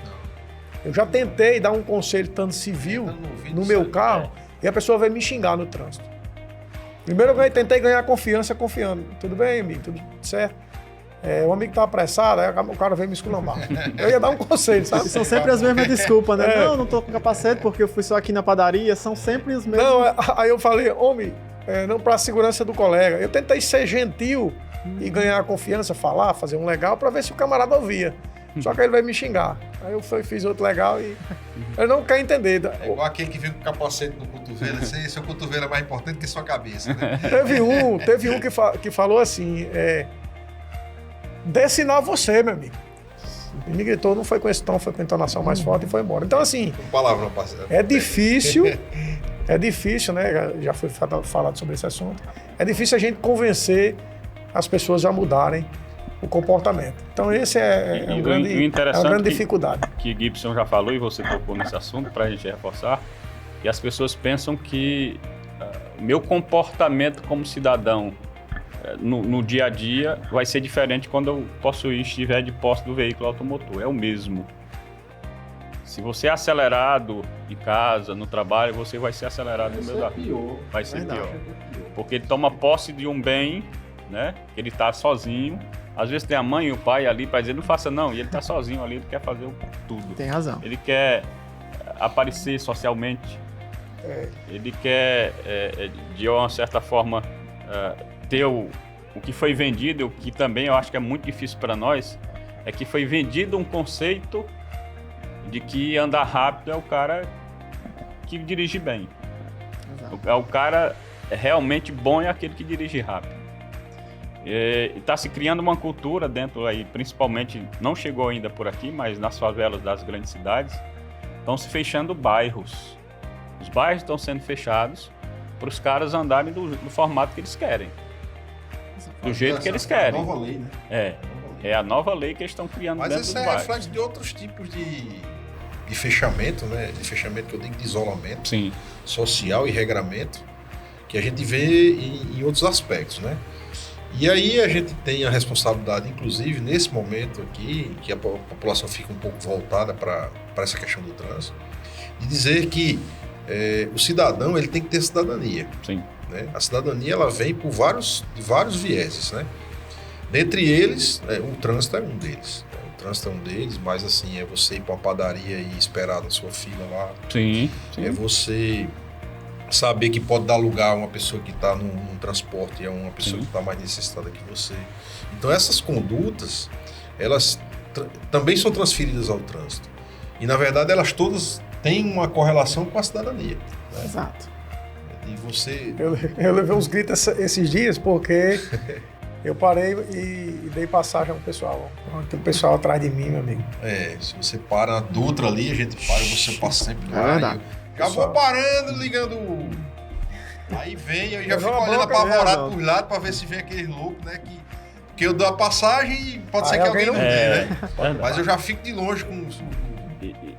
Eu já tentei dar um conselho tanto civil no meu carro e a pessoa veio me xingar no trânsito. Primeiro eu tentei ganhar confiança confiando. Tudo bem, amigo? Tudo certo? O amigo estava apressado, aí o cara veio me esculambar. Eu ia dar um conselho, sabe? E são sempre as mesmas desculpas, né? Não tô com capacete porque eu fui só aqui na padaria. São sempre os mesmos. Não, aí eu falei, homem, não para a segurança do colega. Eu tentei ser gentil e ganhar a confiança, falar, fazer um legal para ver se o camarada ouvia. Só que ele veio me xingar. Aí eu fiz outro legal e ele não quer entender. É igual aquele que vem com capacete no cotovelo. Seu cotovelo é mais importante que sua cabeça, né? Teve um que falou assim, dê sinal você, meu amigo. E me gritou, não foi com esse tom, foi com a entonação mais forte e foi embora. Então, assim, com palavrão, parceiro. É difícil, né? Já foi falado sobre esse assunto. É difícil a gente convencer as pessoas a mudarem o comportamento. Então, esse é uma grande dificuldade. Que Gibson já falou e você tocou nesse assunto, para a gente reforçar, que as pessoas pensam que meu comportamento como cidadão no dia a dia vai ser diferente quando eu estiver de posse do veículo automotor. É o mesmo. Se você é acelerado em casa, no trabalho, você vai ser acelerado no meio da rua. Vai ser pior. Porque ele toma posse de um bem, né? Ele está sozinho. Às vezes tem a mãe e o pai ali para dizer, não faça não. E ele está sozinho ali, ele quer fazer tudo. Tem razão. Ele quer aparecer socialmente. Ele quer, de uma certa forma, ter o que foi vendido, o que também eu acho que é muito difícil para nós, é que foi vendido um conceito de que andar rápido é o cara que dirige bem. É o cara realmente bom, é aquele que dirige rápido. Está se criando uma cultura dentro aí, principalmente, não chegou ainda por aqui, mas nas favelas das grandes cidades, estão se fechando bairros. Os bairros estão sendo fechados para os caras andarem do formato que eles querem. Do jeito que eles querem. É a nova lei, né? É a nova lei que eles estão criando dentro dos bairros. Mas isso é reflexo de outros tipos de fechamento, né? De fechamento que eu digo de isolamento social e regramento, que a gente vê em outros aspectos, né? E aí a gente tem a responsabilidade, inclusive, nesse momento aqui, que a população fica um pouco voltada para essa questão do trânsito, de dizer que o cidadão ele tem que ter cidadania. Sim. Né? A cidadania ela vem por vários vieses, né? Dentre eles, o trânsito é um deles. O trânsito é um deles, mas assim, é você ir para uma padaria e esperar na sua fila lá. Sim. É você saber que pode dar lugar a uma pessoa que está num transporte, é uma pessoa que está mais necessitada que você. Então essas condutas, elas também são transferidas ao trânsito. E na verdade elas todas têm uma correlação com a cidadania. Né? Exato. E você... Eu levei uns gritos esses dias porque eu parei e dei passagem ao pessoal. Tem um pessoal atrás de mim, meu amigo. Se você para na Dutra ali, a gente para, você passa sempre lá. Acabou parando, ligando. Aí vem, eu já fico olhando apavorado por lado pra ver se vem aquele louco, né? Que eu dou a passagem e pode ser que alguém não dê, né? Mas eu já fico de longe com o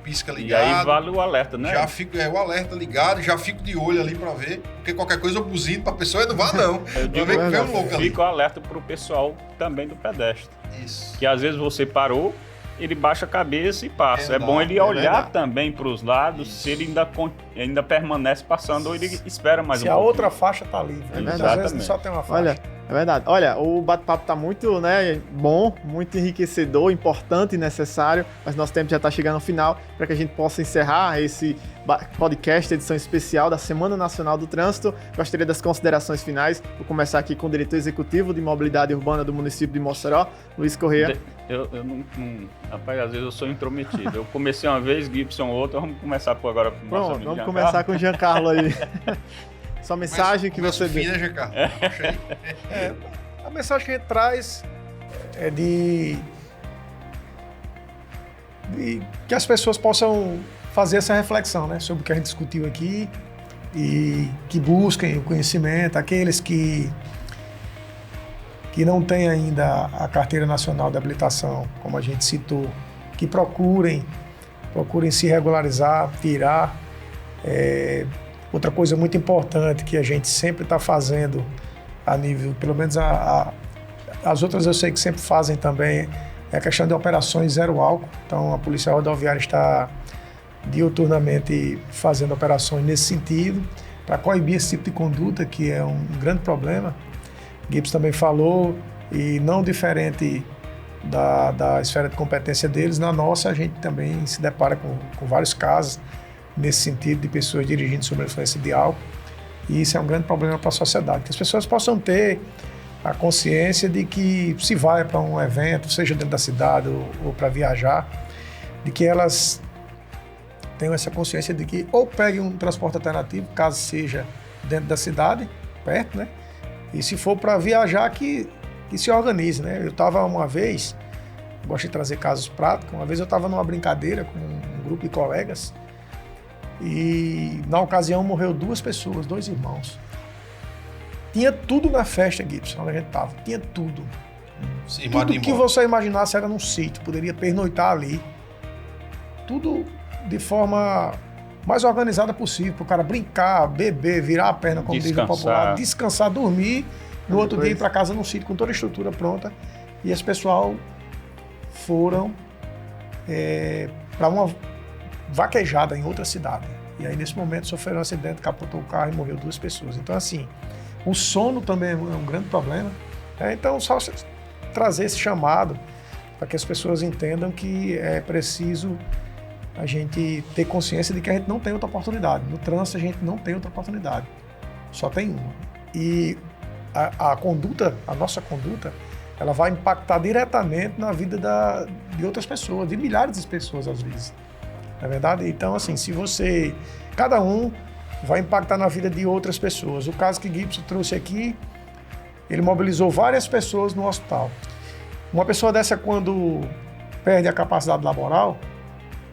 pisca ligado. E aí vale o alerta, né? Já fico o alerta ligado, já fico de olho ali pra ver. Porque qualquer coisa eu buzino pra pessoa e não vá não. Eu digo, ver que vem um louco ali. Fica o alerta pro pessoal também do pedestre. Isso. Que às vezes você parou, ele baixa a cabeça e passa. É bom ele olhar também para os lados, se ele ainda permanece passando ou ele espera mais um pouco. Se a outra faixa está livre. Às vezes só tem uma faixa. Olha, é verdade. Olha, o bate-papo está muito bom, muito enriquecedor, importante e necessário, mas nosso tempo já está chegando ao final para que a gente possa encerrar esse podcast, edição especial da Semana Nacional do Trânsito. Gostaria das considerações finais. Vou começar aqui com o diretor executivo de Mobilidade Urbana do município de Mossoró, Luiz Corrêa. Eu não... Rapaz, às vezes eu sou intrometido. Eu comecei uma vez, Gibson outra, vamos começar agora com o nosso amigo Vamos começar com o Giancarlo aí. Sua mensagem que você deu. Giancarlo. A mensagem que a gente traz é de que as pessoas possam fazer essa reflexão, né, sobre o que a gente discutiu aqui e que busquem o conhecimento, aqueles que que não têm ainda a Carteira Nacional de Habilitação, como a gente citou, que procurem se regularizar, tirar. Outra coisa muito importante que a gente sempre está fazendo a nível, pelo menos as outras eu sei que sempre fazem também, é a questão de operações zero álcool. Então a Polícia Rodoviária está diuturnamente fazendo operações nesse sentido, para coibir esse tipo de conduta, que é um grande problema. Gibbs também falou, e não diferente da esfera de competência deles, na nossa a gente também se depara com vários casos nesse sentido de pessoas dirigindo sob a influência de álcool, e isso é um grande problema para a sociedade, que as pessoas possam ter a consciência de que se vai para um evento, seja dentro da cidade ou para viajar, de que elas tenham essa consciência de que ou peguem um transporte alternativo, caso seja dentro da cidade, perto, né? E se for para viajar, que se organize, né? Eu estava uma vez, gosto de trazer casos práticos, uma vez eu estava numa brincadeira com um grupo de colegas e na ocasião morreu 2 pessoas, 2 irmãos. Tinha tudo na festa, Gibson, onde a gente estava, tinha tudo. Sim, tudo que você imaginasse era num sítio, poderia pernoitar ali. Tudo de forma mais organizada possível, para o cara brincar, beber, virar a perna, como diz o popular, descansar, dormir, no outro dia ir para casa num sítio com toda a estrutura pronta. E esse pessoal foram para uma vaquejada em outra cidade. E aí, nesse momento, sofreram um acidente, capotou o carro e morreu 2 pessoas. Então, assim, o sono também é um grande problema. Então, só trazer esse chamado para que as pessoas entendam que é preciso a gente ter consciência de que a gente não tem outra oportunidade. No trânsito, a gente não tem outra oportunidade. Só tem uma. E a nossa conduta, ela vai impactar diretamente na vida de outras pessoas, de milhares de pessoas, às vezes. Não é verdade? Então, assim, cada um vai impactar na vida de outras pessoas. O caso que Gibson trouxe aqui, ele mobilizou várias pessoas no hospital. Uma pessoa dessa, quando perde a capacidade laboral,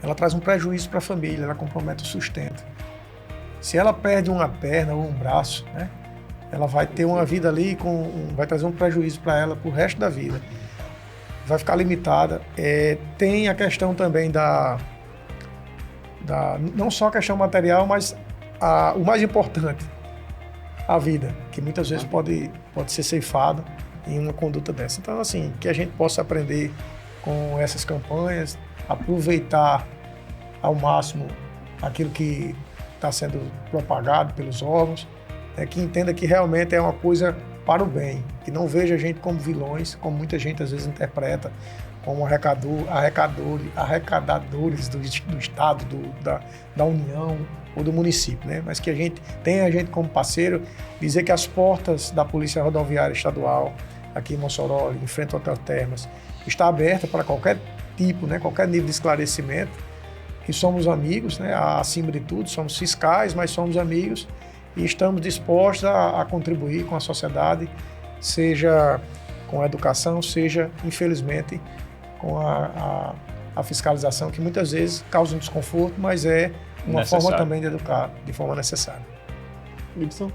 ela traz um prejuízo para a família, ela compromete o sustento. Se ela perde uma perna ou um braço, né, ela vai ter uma vida ali, vai trazer um prejuízo para ela pro resto da vida. Vai ficar limitada. Tem a questão também não só a questão material, mas o mais importante, a vida, que muitas vezes pode ser ceifada em uma conduta dessa. Então, assim, que a gente possa aprender com essas campanhas, aproveitar ao máximo aquilo que está sendo propagado pelos órgãos, que entenda que realmente é uma coisa para o bem, que não veja a gente como vilões, como muita gente às vezes interpreta, como arrecadadores do Estado, da União ou do município, né? Mas que a gente tenha a gente como parceiro, dizer que as portas da Polícia Rodoviária Estadual, aqui em Mossoró, em frente ao Hotel Termas, está aberta para qualquer tipo, né? Qualquer nível de esclarecimento, que somos amigos, né? Acima de tudo, somos fiscais, mas somos amigos e estamos dispostos a contribuir com a sociedade, seja com a educação, seja, infelizmente, com a fiscalização, que muitas vezes causa um desconforto, mas é uma forma também de educar de forma necessária. Gibson?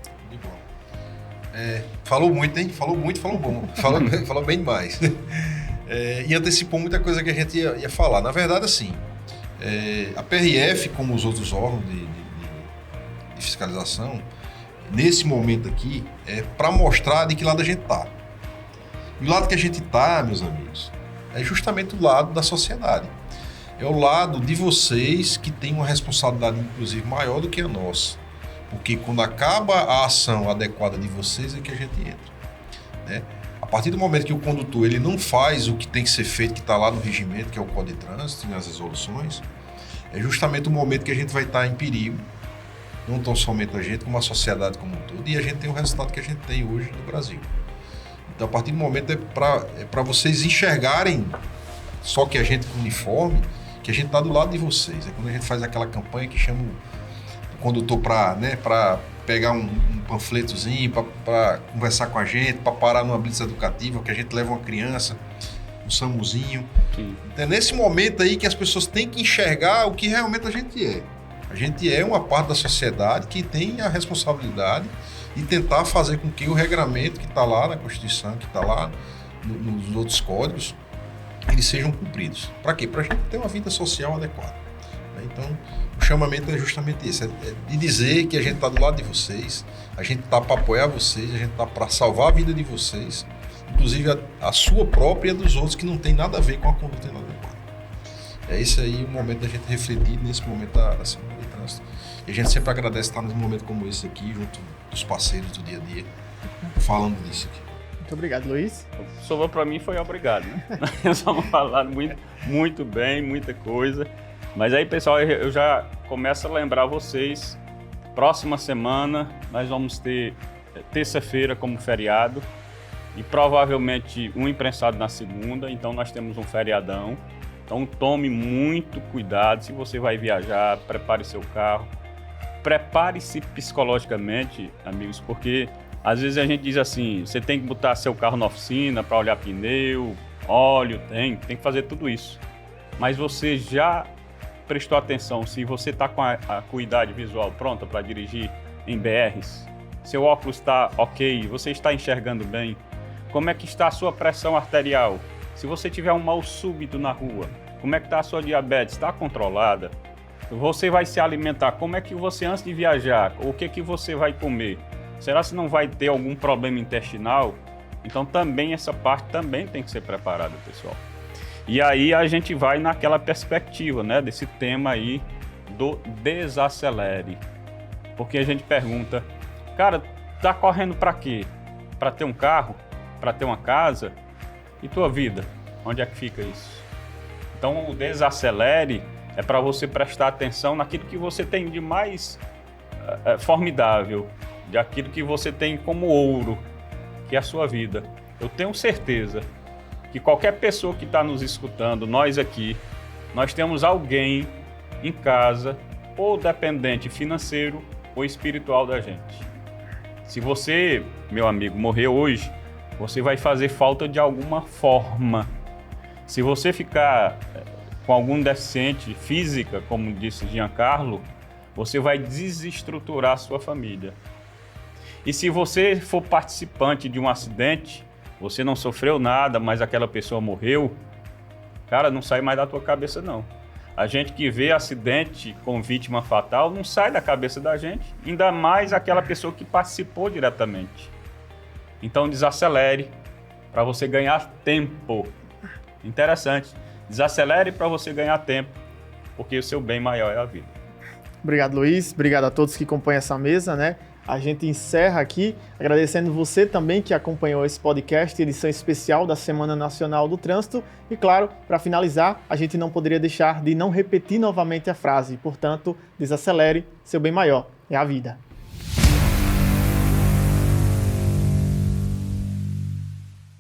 Falou muito, hein? Falou muito, falou bom. Falou bem demais. E antecipou muita coisa que a gente ia falar. Na verdade, assim, a PRF, como os outros órgãos de fiscalização, nesse momento aqui, é para mostrar de que lado a gente está. E o lado que a gente está, meus amigos, é justamente o lado da sociedade. É o lado de vocês que tem uma responsabilidade, inclusive, maior do que a nossa. Porque quando acaba a ação adequada de vocês é que a gente entra, né? A partir do momento que o condutor ele não faz o que tem que ser feito, que está lá no regimento, que é o Código de Trânsito, nas resoluções, é justamente o momento que a gente vai estar em perigo, não tão somente a gente, como a sociedade como um todo, e a gente tem o resultado que a gente tem hoje no Brasil. Então, a partir do momento é para vocês enxergarem, só que a gente com uniforme, que a gente está do lado de vocês. É quando a gente faz aquela campanha que chama o condutor para pegar um panfletozinho, para conversar com a gente, para parar numa blitz educativa, que a gente leva uma criança, um SAMUzinho. Sim. Então, é nesse momento aí que as pessoas têm que enxergar o que realmente a gente é. A gente é uma parte da sociedade que tem a responsabilidade e tentar fazer com que o regramento que está lá na Constituição, que está lá nos outros códigos, eles sejam cumpridos. Para quê? Para a gente ter uma vida social adequada. Então, o chamamento é justamente esse, é de dizer que a gente está do lado de vocês, a gente está para apoiar vocês, a gente está para salvar a vida de vocês, inclusive a sua própria e a dos outros, que não tem nada a ver com a conduta inadequada. É esse aí o momento da gente refletir nesse momento da Semana de Trânsito. E a gente sempre agradece estar num momento como esse aqui, junto dos parceiros do dia a dia, falando disso aqui. Muito obrigado, Luiz. Sobrou para mim foi obrigado, né? Nós vamos falar muito bem, muita coisa. Mas aí, pessoal, eu já começo a lembrar vocês, próxima semana nós vamos ter terça-feira como feriado e provavelmente um imprensado na segunda, então nós temos um feriadão. Então tome muito cuidado, se você vai viajar, prepare seu carro, prepare-se psicologicamente, amigos, porque às vezes a gente diz assim, você tem que botar seu carro na oficina para olhar pneu, óleo, tem que fazer tudo isso. Mas você já prestou atenção se você está com a acuidade visual pronta para dirigir em BRs? Seu óculos está ok? Você está enxergando bem? Como é que está a sua pressão arterial? Se você tiver um mal súbito na rua, como é que está a sua diabetes? Está controlada? Você vai se alimentar? Como é que você, antes de viajar, o que você vai comer? Será que não vai ter algum problema intestinal? Então também essa parte também tem que ser preparada, pessoal. E aí a gente vai naquela perspectiva, né, desse tema aí do desacelere. Porque a gente pergunta, cara, tá correndo para quê? Para ter um carro? Para ter uma casa? E tua vida? Onde é que fica isso? Então o desacelere é para você prestar atenção naquilo que você tem de mais formidável, de aquilo que você tem como ouro, que é a sua vida. Eu tenho certeza que qualquer pessoa que está nos escutando, nós aqui, nós temos alguém em casa, ou dependente financeiro ou espiritual da gente. Se você, meu amigo, morrer hoje, você vai fazer falta de alguma forma. Se você ficar com algum deficiente física, como disse Giancarlo, você vai desestruturar a sua família. E se você for participante de um acidente, você não sofreu nada, mas aquela pessoa morreu, cara, não sai mais da tua cabeça não. A gente que vê acidente com vítima fatal não sai da cabeça da gente, ainda mais aquela pessoa que participou diretamente. Então desacelere para você ganhar tempo. Interessante, desacelere para você ganhar tempo, porque o seu bem maior é a vida. Obrigado, Luiz. Obrigado a todos que acompanham essa mesa, né? A gente encerra aqui agradecendo você também que acompanhou esse podcast, edição especial da Semana Nacional do Trânsito. E claro, para finalizar, a gente não poderia deixar de não repetir novamente a frase. Portanto, desacelere, seu bem maior é a vida.